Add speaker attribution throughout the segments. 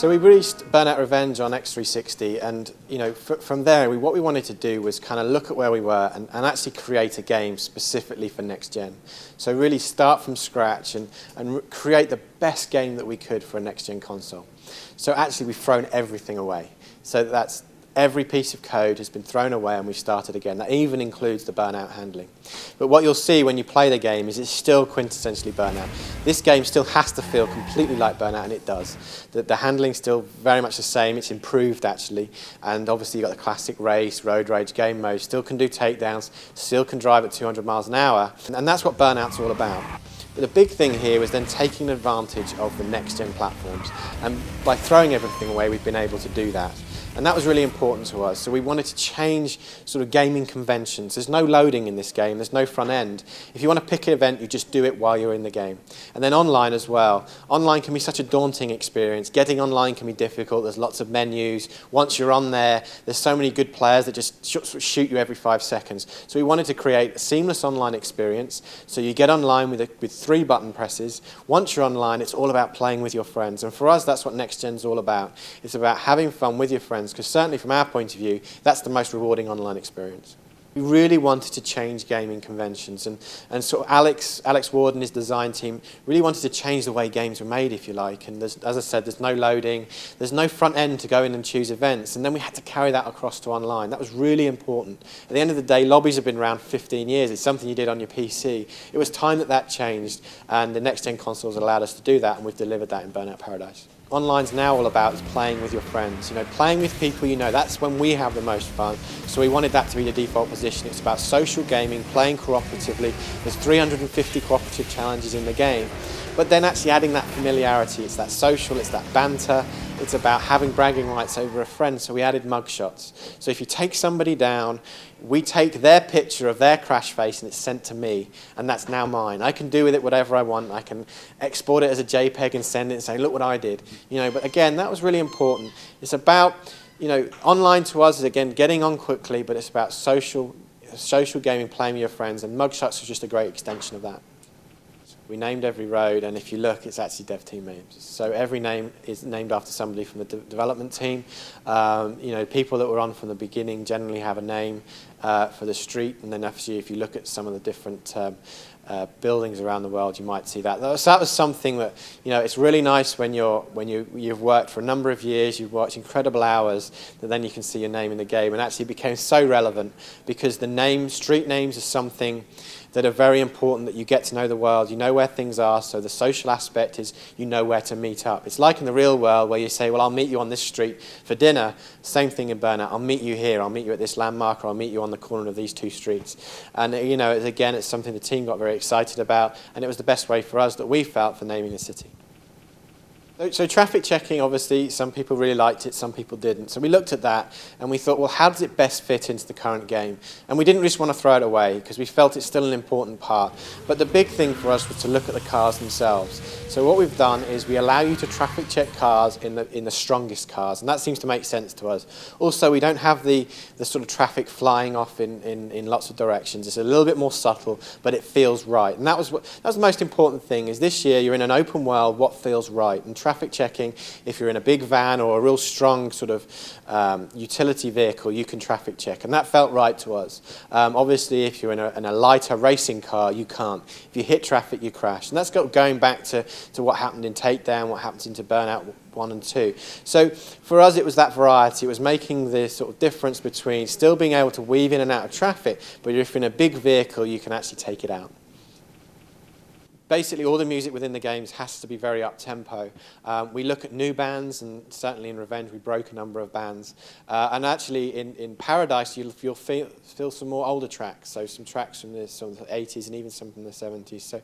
Speaker 1: So we released Burnout Revenge on X360, and from there, what we wanted to do was kind of look at where we were and actually create a game specifically for next gen. So really start from scratch and create the best game that we could for a next gen console. So actually, we've thrown everything away. So that's every piece of code has been thrown away and we've started again. That even includes the burnout handling. But what you'll see when you play the game is it's still quintessentially Burnout. This game still has to feel completely like Burnout, and it does. The handling's still very much the same. It's improved, actually. And obviously, you've got the classic race, road rage game mode. Still can do takedowns, still can drive at 200 miles an hour. And that's what Burnout's all about. But the big thing here was then taking advantage of the next-gen platforms. And by throwing everything away, we've been able to do that. And that was really important to us. So we wanted to change sort of gaming conventions. There's no loading in this game. There's no front end. If you want to pick an event, you just do it while you're in the game. And then online as well. Online can be such a daunting experience. Getting online can be difficult. There's lots of menus. Once you're on there, there's so many good players that just shoot you every 5 seconds. So we wanted to create a seamless online experience. So you get online with 3 button presses. Once you're online, it's all about playing with your friends. And for us, that's what Next Gen's all about. It's about having fun with your friends, because certainly from our point of view, that's the most rewarding online experience. We really wanted to change gaming conventions, and sort of Alex Ward and his design team really wanted to change the way games were made, if you like. And as I said, there's no loading, there's no front end to go in and choose events, and then we had to carry that across to online. That was really important. At the end of the day, lobbies have been around 15 years. It's something you did on your PC. It was time that that changed, and the next-gen consoles allowed us to do that, and we've delivered that in Burnout Paradise. Online's now all about playing with your friends, playing with people that's when we have the most fun. So we wanted that to be the default position. It's about social gaming, playing cooperatively. There's 350 cooperative challenges in the game. But then actually adding that familiarity, it's that social, it's that banter, it's about having bragging rights over a friend, so we added mugshots. So if you take somebody down, we take their picture of their crash face and it's sent to me, and that's now mine. I can do with it whatever I want. I can export it as a JPEG and send it and say, look what I did. But again, that was really important. It's about, online to us is, again, getting on quickly, but it's about social gaming, playing with your friends, and mugshots was just a great extension of that. We named every road, and if you look, it's actually dev team names. So every name is named after somebody from the development team. People that were on from the beginning generally have a name for the street, and then actually, if you look at some of the different buildings around the world, you might see that. So that was something that, it's really nice when you've worked for a number of years, you've watched incredible hours, that then you can see your name in the game, and actually it became so relevant because the street names are something that are very important, that you get to know the world, you know where things are, so the social aspect is you know where to meet up. It's like in the real world where you say, well, I'll meet you on this street for dinner. Same thing in Burnout. I'll meet you here, I'll meet you at this landmark, or I'll meet you on the corner of these 2 streets. And again, it's something the team got very excited about, and it was the best way for us that we felt for naming the city. So traffic checking, obviously, some people really liked it, some people didn't. So we looked at that and we thought, well, how does it best fit into the current game? And we didn't just want to throw it away because we felt it's still an important part. But the big thing for us was to look at the cars themselves. So what we've done is we allow you to traffic check cars in the strongest cars, and that seems to make sense to us. Also, we don't have the sort of traffic flying off in lots of directions. It's a little bit more subtle, but it feels right. And that was the most important thing, is this year you're in an open world, what feels right? And traffic checking, if you're in a big van or a real strong sort of utility vehicle, you can traffic check, and that felt right to us. Obviously, if you're in a lighter racing car, you can't. If you hit traffic, you crash. And that's going back to what happened in Takedown, what happens into Burnout 1 and 2. So for us, it was that variety. It was making the sort of difference between still being able to weave in and out of traffic, but if you're in a big vehicle, you can actually take it out. Basically, all the music within the games has to be very up-tempo. We look at new bands, and certainly in Revenge we broke a number of bands. And actually in Paradise you'll feel some more older tracks, so some tracks from the 80s and even some from the 70s. So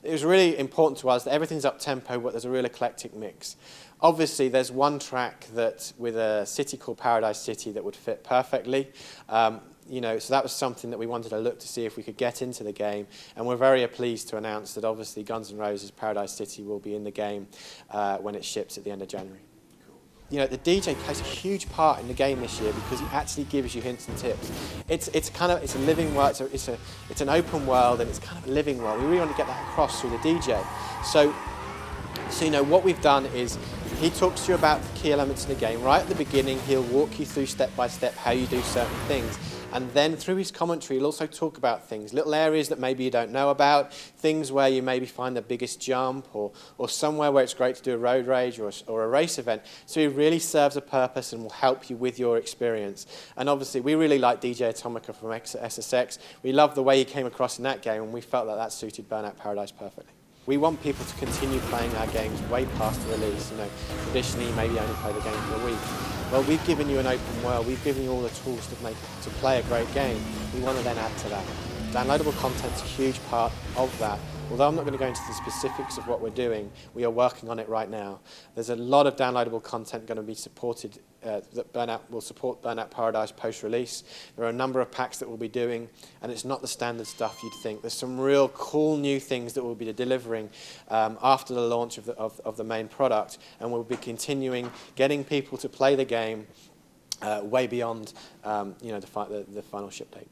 Speaker 1: it was really important to us that everything's up-tempo, but there's a real eclectic mix. Obviously, there's one track that with a city called Paradise City that would fit perfectly. So that was something that we wanted to look to see if we could get into the game, and we're very pleased to announce that obviously Guns N' Roses' Paradise City will be in the game when it ships at the end of January. Cool. The DJ plays a huge part in the game this year because he actually gives you hints and tips. It's a living world. It's an open world, and it's kind of a living world. We really want to get that across through the DJ. So what we've done is He talks to you about the key elements in the game. Right at the beginning, he'll walk you through step by step how you do certain things. And then through his commentary, he'll also talk about things, little areas that maybe you don't know about, things where you maybe find the biggest jump, or somewhere where it's great to do a road rage or a race event. So he really serves a purpose and will help you with your experience. And obviously, we really like DJ Atomica from SSX. We love the way he came across in that game, and we felt that that suited Burnout Paradise perfectly. We want people to continue playing our games way past the release. You know, traditionally, you maybe only play the game for a week. Well, we've given you an open world. We've given you all the tools to play a great game. We want to then add to that. Downloadable content's a huge part of that. Although I'm not going to go into the specifics of what we're doing, we are working on it right now. There's a lot of downloadable content going to be supported, that Burnout will support Burnout Paradise post-release. There are a number of packs that we'll be doing, and it's not the standard stuff you'd think. There's some real cool new things that we'll be delivering after the launch of the main product, and we'll be continuing getting people to play the game way beyond the final ship date.